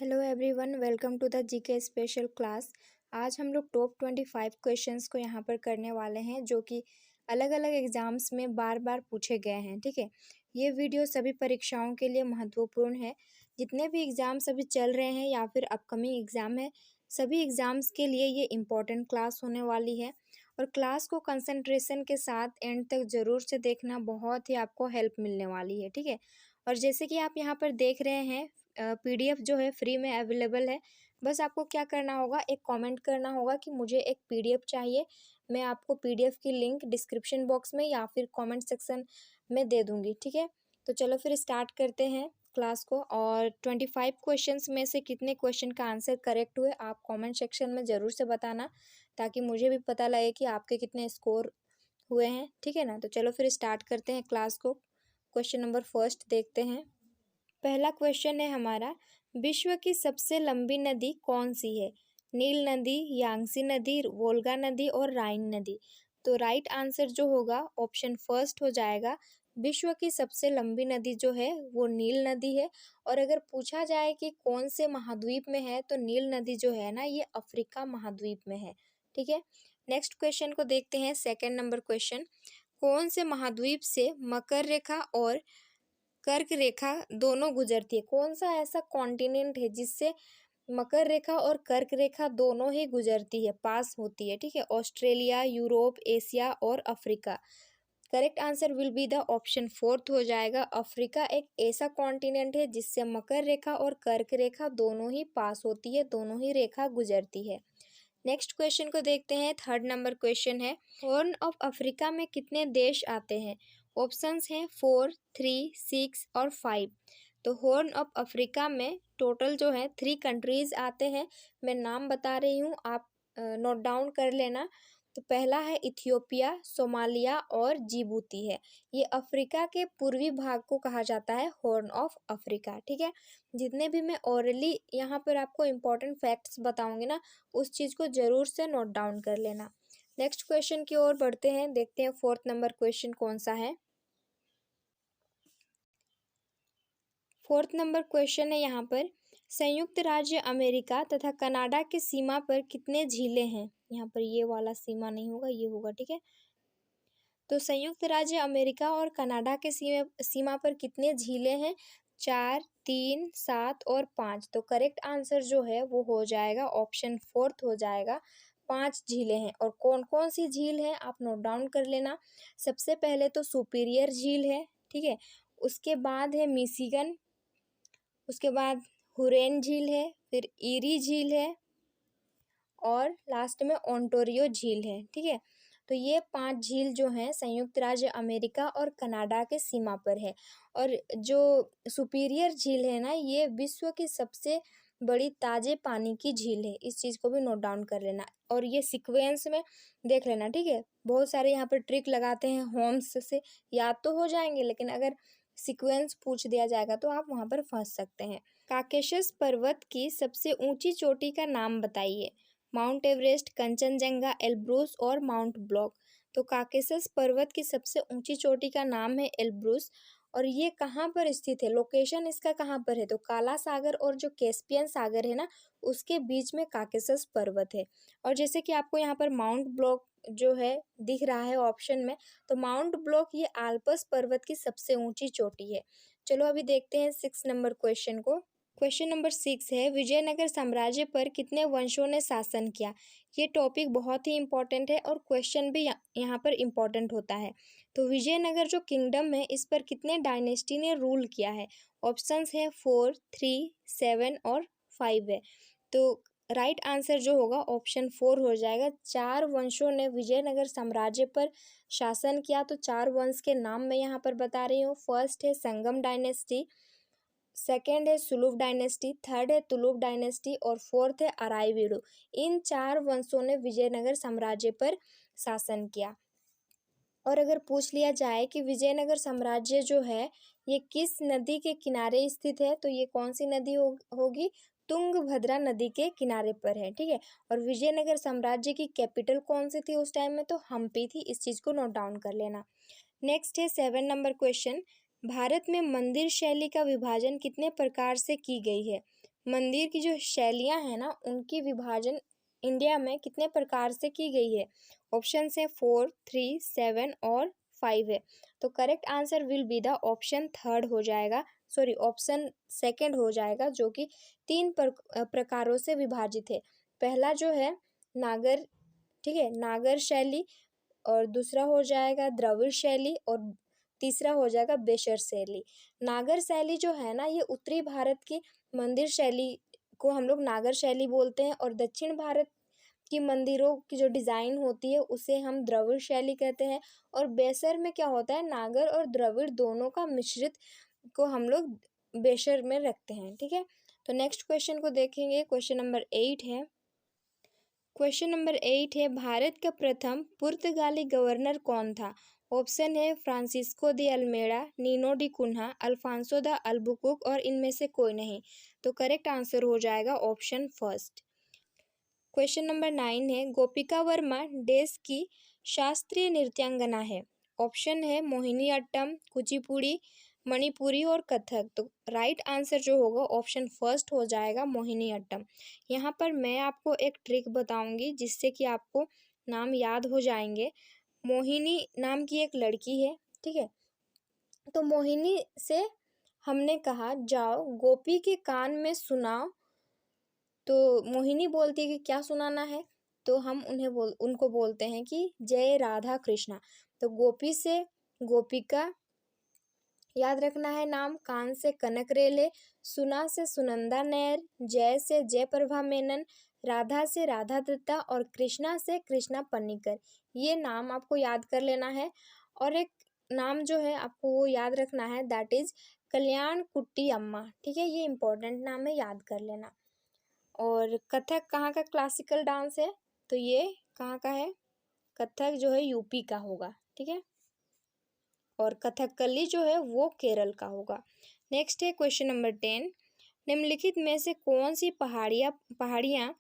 Hello everyone, welcome to the GK special class. आज हम लोग टॉप 25 क्वेश्चंस को यहाँ पर करने वाले हैं जो कि अलग अलग एग्ज़ाम्स में बार बार पूछे गए हैं। ठीक है, ये वीडियो सभी परीक्षाओं के लिए महत्वपूर्ण है। जितने भी एग्ज़ाम्स अभी चल रहे हैं या फिर अपकमिंग एग्ज़ाम है, सभी एग्ज़ाम्स के लिए ये इम्पोर्टेंट क्लास होने वाली है। और क्लास को कंसंट्रेशन के साथ एंड तक ज़रूर से देखना, बहुत ही आपको हेल्प मिलने वाली है। ठीक है, और जैसे कि आप यहाँ पर देख रहे हैं, पीडीएफ जो है फ्री में अवेलेबल है। बस आपको क्या करना होगा, एक कमेंट करना होगा कि मुझे एक पीडीएफ चाहिए। मैं आपको पीडीएफ की लिंक डिस्क्रिप्शन बॉक्स में या फिर कमेंट सेक्शन में दे दूँगी। ठीक है, तो चलो फिर स्टार्ट करते हैं क्लास को। और 25 क्वेश्चंस में से कितने क्वेश्चन का आंसर करेक्ट हुए आप कमेंट सेक्शन में ज़रूर से बताना, ताकि मुझे भी पता लगे कि आपके कितने स्कोर हुए हैं। ठीक है ना, तो चलो फिर स्टार्ट करते हैं क्लास को। क्वेश्चन नंबर फर्स्ट देखते हैं। पहला क्वेश्चन है हमारा, विश्व की सबसे लंबी नदी कौन सी है? नील नदी, यांगसी नदी, वोल्गा नदी और राइन नदी। तो राइट आंसर जो होगा ऑप्शन फर्स्ट हो जाएगा। विश्व की सबसे लंबी नदी जो है वो नील नदी है। और अगर पूछा जाए कि कौन से महाद्वीप में है, तो नील नदी जो है ना, ये अफ्रीका महाद्वीप में है। ठीक है, नेक्स्ट क्वेश्चन को देखते हैं। सेकेंड नंबर क्वेश्चन, कौन से महाद्वीप से मकर रेखा और कर्क रेखा दोनों गुजरती है? कौन सा ऐसा कॉन्टिनेंट है जिससे मकर रेखा और कर्क रेखा दोनों ही गुजरती है, पास होती है? ठीक है, ऑस्ट्रेलिया, यूरोप, एशिया और Africa. Correct answer will be the option fourth हो जाएगा। अफ्रीका एक ऐसा कॉन्टिनेंट है जिससे मकर रेखा और कर्क रेखा दोनों ही पास होती है, दोनों ही रेखा गुजरती है। नेक्स्ट क्वेश्चन को देखते हैं। थर्ड नंबर क्वेश्चन है, हॉर्न ऑफ अफ्रीका में कितने देश आते हैं? ऑप्शंस हैं 4, 3, 6 और 5। तो हॉर्न ऑफ अफ्रीका में टोटल जो है 3 कंट्रीज आते हैं। मैं नाम बता रही हूँ, आप नोट डाउन कर लेना। तो पहला है इथियोपिया, सोमालिया और जिबूती है। ये अफ्रीका के पूर्वी भाग को कहा जाता है हॉर्न ऑफ अफ्रीका। ठीक है, जितने भी मैं ओरली यहाँ पर आपको इम्पोर्टेंट फैक्ट्स बताऊंगी ना, उस चीज़ को ज़रूर से नोट डाउन कर लेना। नेक्स्ट क्वेश्चन की ओर बढ़ते हैं, देखते हैं फोर्थ नंबर क्वेश्चन कौन सा है। फोर्थ नंबर क्वेश्चन है यहाँ पर, संयुक्त राज्य अमेरिका तथा कनाडा की सीमा पर कितने झीलें हैं? यहाँ पर ये वाला सीमा नहीं होगा, ये होगा। ठीक है, तो संयुक्त राज्य अमेरिका और कनाडा के सीमा पर कितने झीलें हैं? 4, 3, 7 और 5। तो करेक्ट आंसर जो है वो हो जाएगा ऑप्शन फोर्थ हो जाएगा। 5 झीलें हैं। और कौन कौन सी झील है आप नोट डाउन कर लेना। सबसे पहले तो सुपीरियर झील है। ठीक है, उसके बाद है मिशिगन, उसके बाद हुरेन झील है, फिर ईरी झील है और लास्ट में ओंटारियो झील है। ठीक है, तो ये 5 झील जो हैं संयुक्त राज्य अमेरिका और कनाडा के सीमा पर है। और जो सुपीरियर झील है ना, ये विश्व की सबसे बड़ी ताजे पानी की झील है। इस चीज़ को भी नोट डाउन कर लेना और ये सीक्वेंस में देख लेना। ठीक है, बहुत सारे यहाँ पर ट्रिक लगाते हैं, होम्स से याद तो हो जाएंगे, लेकिन अगर सीक्वेंस पूछ दिया जाएगा तो आप वहाँ पर फंस सकते हैं। काकेशस पर्वत की सबसे ऊंची चोटी का नाम बताइए। माउंट एवरेस्ट, कंचनजंगा, एल्ब्रूस और माउंट ब्लॉक। तो काकेशस पर्वत की सबसे ऊंची चोटी का नाम है एल्ब्रूस। और ये कहाँ पर स्थित है, लोकेशन इसका कहाँ पर है? तो काला सागर और जो कैस्पियन सागर है ना, उसके बीच में काकेशस पर्वत है। और जैसे कि आपको यहाँ पर माउंट ब्लॉक जो है दिख रहा है ऑप्शन में, तो माउंट ब्लॉक ये आल्पस पर्वत की सबसे ऊंची चोटी है। चलो अभी देखते हैं 6 नंबर क्वेश्चन को। क्वेश्चन नंबर 6 है, विजयनगर साम्राज्य पर कितने वंशों ने शासन किया? ये टॉपिक बहुत ही इंपॉर्टेंट है और क्वेश्चन भी यहाँ पर इंपॉर्टेंट होता है। तो विजयनगर जो किंगडम है, इस पर कितने डायनेस्टी ने रूल किया है? ऑप्शंस है 4, 3, 7 और 5 है। तो राइट आंसर जो होगा ऑप्शन 4 हो जाएगा। 4 वंशों ने विजयनगर साम्राज्य पर शासन किया। तो 4 वंश के नाम मैं यहाँ पर बता रही हूँ। फर्स्ट है संगम डायनेस्टी, सेकेंड है सुलुव डायनेस्टी, थर्ड है तुलुव डायनेस्टी और फोर्थ है अराइवीडु। इन 4 वंशों ने विजयनगर साम्राज्य पर शासन किया। और अगर पूछ लिया जाए कि विजयनगर साम्राज्य जो है ये किस नदी के किनारे स्थित है, तो ये कौन सी नदी होगी? तुंगभद्रा नदी के किनारे पर है। ठीक है, और विजयनगर साम्राज्य की कैपिटल कौन सी थी उस टाइम में? तो हम्पी थी। इस चीज़ को नोट डाउन कर लेना। नेक्स्ट है 7 नंबर क्वेश्चन, भारत में मंदिर शैली का विभाजन कितने प्रकार से की गई है? मंदिर की जो शैलियाँ हैं ना, उनकी विभाजन इंडिया में कितने प्रकार से की गई है? ऑप्शन है 4, 3, 7 और 5 है। तो correct answer will be the option third हो जाएगा, सॉरी ऑप्शन सेकंड हो जाएगा, जो कि 3 प्रकारों से विभाजित है। पहला जो है नागर, ठीक है, नागर शैली, और दूसरा हो जाएगा द्रविड़ शैली, और तीसरा हो जाएगा बेशर शैली। नागर शैली जो है ना, ये उत्तरी भारत की मंदिर शैली को हम लोग नागर शैली बोलते हैं, और दक्षिण भारत की मंदिरों की जो डिज़ाइन होती है उसे हम द्रविड़ शैली कहते हैं। और बेसर में क्या होता है, नागर और द्रविड़ दोनों का मिश्रित को हम लोग बेशर में रखते हैं, ठीक है। तो नेक्स्ट क्वेश्चन को देखेंगे, क्वेश्चन नंबर 8 है। क्वेश्चन नंबर 8 है, भारत का प्रथम पुर्तगाली गवर्नर कौन था? ऑप्शन है Francisco de Almeida, Nuno da Cunha, Alfonso de Albuquerque, और इनमें से कोई नहीं। तो करेक्ट आंसर हो जाएगा ऑप्शन फर्स्ट। क्वेश्चन नंबर 9 है, गोपिका वर्मा देश की शास्त्रीय नृत्यांगना है? ऑप्शन है मोहिनी अट्टम, कुचिपुड़ी, मणिपुरी और कथक। तो राइट आंसर जो होगा ऑप्शन फर्स्ट हो जाएगा, मोहिनी अट्टम। यहाँ पर मैं आपको एक ट्रिक बताऊंगी जिससे कि आपको नाम याद हो जाएंगे। मोहिनी नाम की एक लड़की है, ठीक है। तो मोहिनी से हमने कहा जाओ गोपी के कान में सुनाओ, तो मोहिनी बोलती है कि क्या सुनाना है? तो हम उनको बोलते हैं कि जय राधा कृष्णा। तो गोपी से गोपिका याद रखना है नाम, कान से कनक रेले, सुना से सुनंदा नैयर, जय से जयप्रभा मेनन, राधा से राधा दत्ता, और कृष्णा से कृष्णा पन्नीकर। ये नाम आपको याद कर लेना है। और एक नाम जो है आपको वो याद रखना है, दैट इज कल्याण कुट्टी अम्मा, ठीक है। ये इंपॉर्टेंट नाम है, याद कर लेना। और कथक कहाँ का क्लासिकल डांस है? तो ये कहाँ का है? कथक जो है यूपी का होगा, ठीक है। और कथकली जो है वो केरल का होगा। नेक्स्ट है क्वेश्चन नंबर 10, निम्नलिखित में से कौन सी पहाड़ियाँ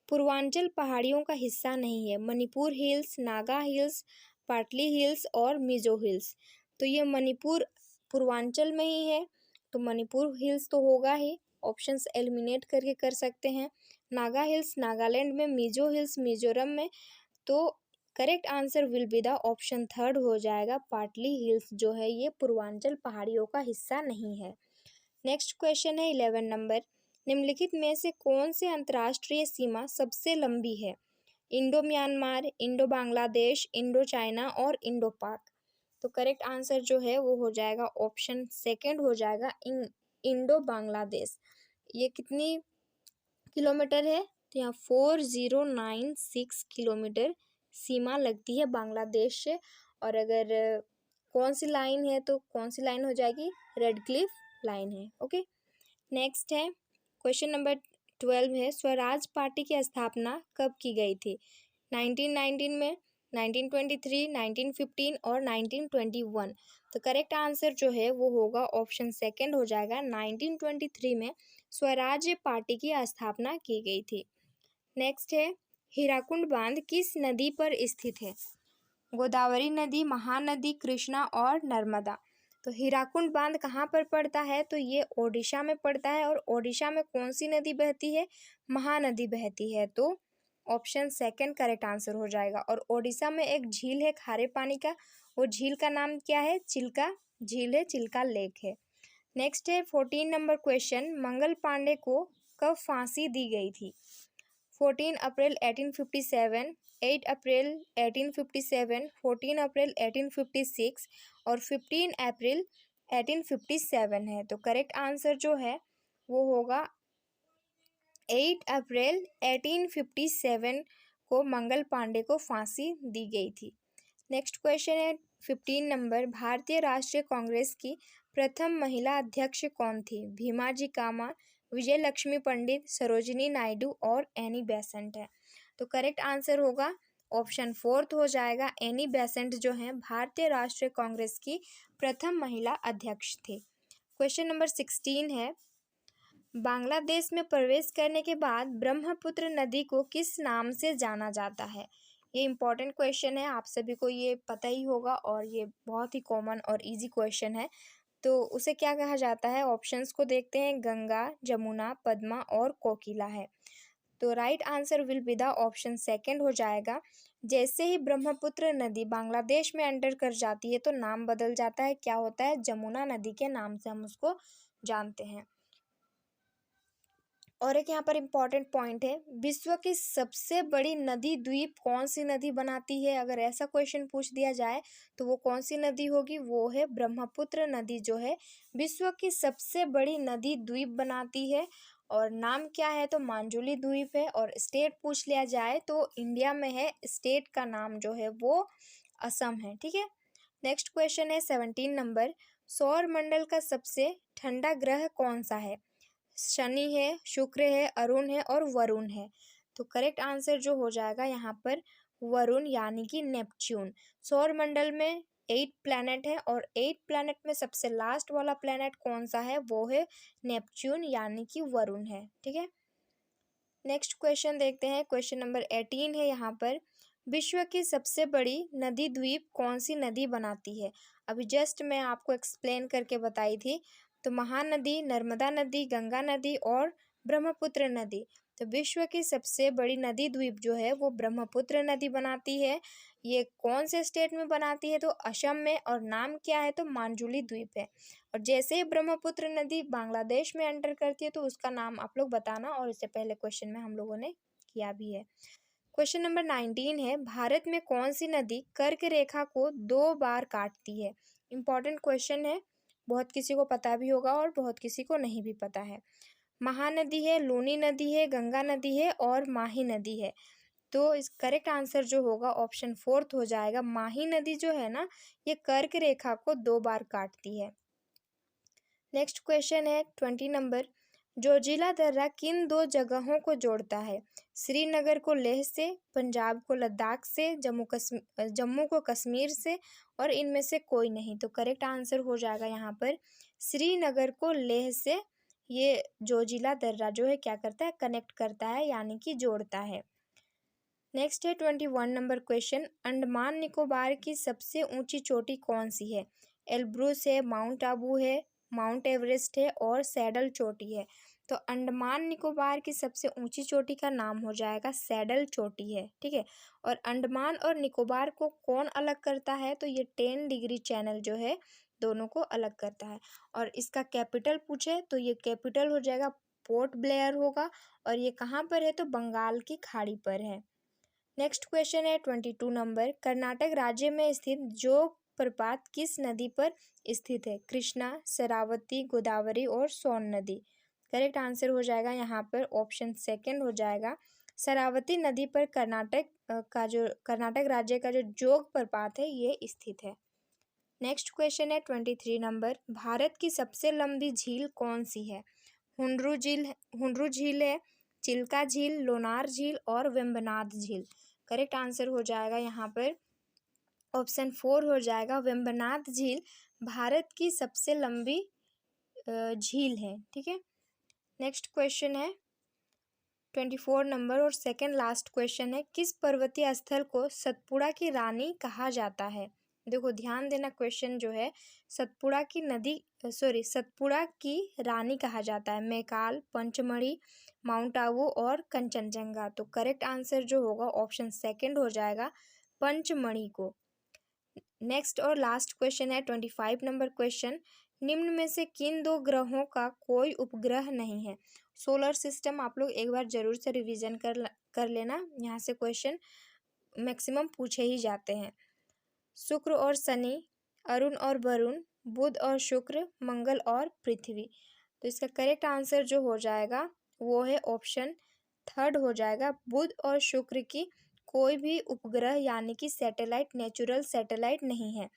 पूर्वांचल पहाड़ियों का हिस्सा नहीं है? मणिपुर हिल्स, नागा हिल्स, पाटली हिल्स और मिजो हिल्स। तो ये मणिपुर पूर्वांचल में ही है, तो मणिपुर हिल्स तो होगा ही, ऑप्शंस एलिमिनेट करके कर सकते हैं। नागा हिल्स नागालैंड में, मिजो हिल्स मिजोरम में। तो correct answer will be the option third हो जाएगा, पाटली हिल्स जो है ये पूर्वांचल पहाड़ियों का हिस्सा नहीं है। नेक्स्ट क्वेश्चन है 11 नंबर, निम्नलिखित में से कौन से अंतर्राष्ट्रीय सीमा सबसे लंबी है? Indo Myanmar, Indo Bangladesh, Indo China और इंडो पाक। तो करेक्ट आंसर जो है वो हो जाएगा ऑप्शन सेकंड हो जाएगा, इंडो बांग्लादेश। ये कितनी किलोमीटर है? तो यहाँ 4096 किलोमीटर सीमा लगती है बांग्लादेश से। और अगर कौन सी लाइन है, तो कौन सी लाइन हो जाएगी? रेड क्लिफ लाइन है, ओके। नेक्स्ट है क्वेश्चन नंबर 12 है, स्वराज पार्टी की स्थापना कब की गई थी? 1919 में, 1923, 1915 और 1921। तो करेक्ट आंसर जो है वो होगा ऑप्शन सेकंड हो जाएगा, 1923 में स्वराज्य पार्टी की स्थापना की गई थी। नेक्स्ट है, हीराकुंड बांध किस नदी पर स्थित है? गोदावरी नदी, महानदी, कृष्णा और नर्मदा। तो हीराकुंड बांध कहाँ पर पड़ता है? तो ये ओडिशा में पड़ता है। और ओडिशा में कौन सी नदी बहती है? महानदी बहती है। तो ऑप्शन सेकंड करेक्ट आंसर हो जाएगा। और ओडिशा में एक झील है खारे पानी का, वो झील का नाम क्या है? चिल्का झील है, चिल्का लेक है। नेक्स्ट है 14 नंबर क्वेश्चन, मंगल पांडे को कब फांसी दी गई थी? 14 अप्रैल 1857, 8 अप्रैल 1857, 14 अप्रैल 1856 और 15 अप्रैल 1857 है। तो करेक्ट आंसर जो है वो होगा 8 अप्रैल 1857 को मंगल पांडे को फांसी दी गई थी। नेक्स्ट क्वेश्चन है 15 नंबर, भारतीय राष्ट्रीय कांग्रेस की प्रथम महिला अध्यक्ष कौन थी? भीमाजी कामा, विजय लक्ष्मी पंडित, सरोजिनी नायडू और एनी बेसेंट है। तो करेक्ट आंसर होगा ऑप्शन फोर्थ हो जाएगा, एनी बेसेंट जो है भारतीय राष्ट्रीय कांग्रेस की प्रथम महिला अध्यक्ष थी। क्वेश्चन नंबर 16 है, बांग्लादेश में प्रवेश करने के बाद ब्रह्मपुत्र नदी को किस नाम से जाना जाता है? ये इंपॉर्टेंट क्वेश्चन है, आप सभी को ये पता ही होगा और ये बहुत ही कॉमन और इजी क्वेश्चन है। तो उसे क्या कहा जाता है? ऑप्शंस को देखते हैं, गंगा, जमुना, पद्मा और कोकिला है। तो right answer will be the option second हो जाएगा। जैसे ही ब्रह्मपुत्र नदी बांग्लादेश में एंटर कर जाती है तो नाम बदल जाता है, क्या होता है? जमुना नदी के नाम से हम उसको जानते हैं। और एक यहाँ पर इम्पॉर्टेंट पॉइंट है, विश्व की सबसे बड़ी नदी द्वीप कौन सी नदी बनाती है? अगर ऐसा क्वेश्चन पूछ दिया जाए तो वो कौन सी नदी होगी? वो है ब्रह्मपुत्र नदी, जो है विश्व की सबसे बड़ी नदी द्वीप बनाती है। और नाम क्या है? तो मांजुली द्वीप है। और स्टेट पूछ लिया जाए तो इंडिया में है, स्टेट का नाम जो है वो असम है। ठीक है, नेक्स्ट क्वेश्चन है 17 नंबर, सौर मंडल का सबसे ठंडा ग्रह कौन सा है? शनि है, शुक्र है, अरुण है और वरुण है। तो करेक्ट आंसर जो हो जाएगा यहाँ पर वरुण यानी कि नेपच्यून। सौर मंडल में 8 प्लैनेट है और 8 प्लैनेट में सबसे लास्ट वाला प्लैनेट कौन सा है? वो है नेपच्यून यानी कि वरुण है। ठीक है, नेक्स्ट क्वेश्चन देखते हैं, क्वेश्चन नंबर 18 है यहाँ पर, विश्व की सबसे बड़ी नदी द्वीप कौन सी नदी बनाती है? अभी जस्ट मैं आपको एक्सप्लेन करके बताई थी। तो महानदी, नर्मदा नदी, गंगा नदी और ब्रह्मपुत्र नदी। तो विश्व की सबसे बड़ी नदी द्वीप जो है वो ब्रह्मपुत्र नदी बनाती है। ये कौन से स्टेट में बनाती है? तो असम में। और नाम क्या है? तो मांजुली द्वीप है। और जैसे ही ब्रह्मपुत्र नदी बांग्लादेश में एंटर करती है तो उसका नाम आप लोग बताना, और इससे पहले क्वेश्चन में हम लोगों ने किया भी है। क्वेश्चन नंबर 19 है, भारत में कौन सी नदी कर्क रेखा को 2 बार काटती है? इंपॉर्टेंट क्वेश्चन है, बहुत किसी को पता भी होगा और बहुत किसी को नहीं भी पता है। महानदी है, लूनी नदी है, गंगा नदी है और माही नदी है। तो इस करेक्ट आंसर जो होगा ऑप्शन 4 हो जाएगा। माही नदी जो है ना, ये कर्क रेखा को 2 बार काटती है। नेक्स्ट क्वेश्चन है 20 नंबर, जोजिला दर्रा किन 2 जगहों को जोड़ता है? श्रीनगर को लेह से, पंजाब को लद्दाख से, जम्मू को कश्मीर से, और इनमें से कोई नहीं। तो करेक्ट आंसर हो जाएगा यहाँ पर श्रीनगर को लेह से। ये जोजिला दर्रा जो है क्या करता है? कनेक्ट करता है यानी कि जोड़ता है। नेक्स्ट है 21 नंबर क्वेश्चन, अंडमान निकोबार की सबसे ऊंची चोटी कौन सी है? एल्ब्रुस है, माउंट आबू है, माउंट एवरेस्ट है और सैडल चोटी है। तो अंडमान निकोबार की सबसे ऊंची चोटी का नाम हो जाएगा सैडल चोटी है। ठीक है, और अंडमान और निकोबार को कौन अलग करता है? तो ये 10 डिग्री चैनल जो है दोनों को अलग करता है। और इसका कैपिटल पूछे तो ये कैपिटल हो जाएगा पोर्ट ब्लेयर होगा। और ये कहाँ पर है? तो बंगाल की खाड़ी पर है। नेक्स्ट क्वेश्चन है 22 नंबर, कर्नाटक राज्य में स्थित जोग प्रपात किस नदी पर स्थित है? कृष्णा, शरावती, गोदावरी और सोन नदी। करेक्ट आंसर हो जाएगा यहाँ पर ऑप्शन सेकंड हो जाएगा, शरावती नदी पर कर्नाटक राज्य का जो जोग प्रपात है ये स्थित है। नेक्स्ट क्वेश्चन है 23 नंबर, भारत की सबसे लंबी झील कौन सी है? हुंड्रू झील है, चिल्का झील, लोनार झील और वेम्बनाड झील। करेक्ट आंसर हो जाएगा यहाँ पर ऑप्शन 4 हो जाएगा, वेम्बनाड झील भारत की सबसे लंबी झील है। ठीक है, नेक्स्ट क्वेश्चन है 24 नंबर और सेकंड लास्ट क्वेश्चन है, किस पर्वतीय स्थल को सतपुड़ा की रानी कहा जाता है? देखो ध्यान देना, क्वेश्चन जो है सतपुड़ा की रानी कहा जाता है। मैकाल, पंचमढ़ी, माउंट आबू और कंचनजंगा। तो करेक्ट आंसर जो होगा ऑप्शन सेकंड हो जाएगा, पंचमढ़ी को। नेक्स्ट और लास्ट क्वेश्चन है 25 नंबर क्वेश्चन, निम्न में से किन 2 ग्रहों का कोई उपग्रह नहीं है? सोलर सिस्टम आप लोग एक बार जरूर से रिवीजन कर लेना, यहाँ से क्वेश्चन मैक्सिमम पूछे ही जाते हैं। शुक्र और शनि, अरुण और वरुण, बुध और शुक्र, मंगल और पृथ्वी। तो इसका करेक्ट आंसर जो हो जाएगा वो है ऑप्शन 3 हो जाएगा, बुध और शुक्र की कोई भी उपग्रह यानी कि सैटेलाइट, नेचुरल सैटेलाइट नहीं है।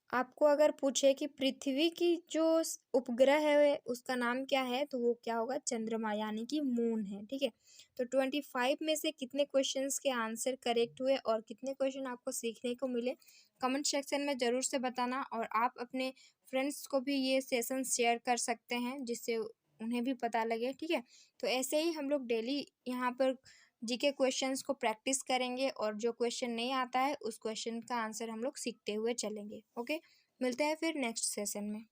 आपको अगर पूछे कि पृथ्वी की जो उपग्रह है उसका नाम क्या है, तो वो क्या होगा? चंद्रमा यानी कि मून है। ठीक है, तो 25 में से कितने क्वेश्चंस के आंसर करेक्ट हुए और कितने क्वेश्चन आपको सीखने को मिले, कमेंट सेक्शन में ज़रूर से बताना। और आप अपने फ्रेंड्स को भी ये सेशन शेयर कर सकते हैं जिससे उन्हें भी पता लगे। ठीक है, तो ऐसे ही हम लोग डेली यहाँ पर जीके क्वेश्चंस को प्रैक्टिस करेंगे और जो क्वेश्चन नहीं आता है उस क्वेश्चन का आंसर हम लोग सीखते हुए चलेंगे। ओके, मिलते हैं फिर नेक्स्ट सेशन में।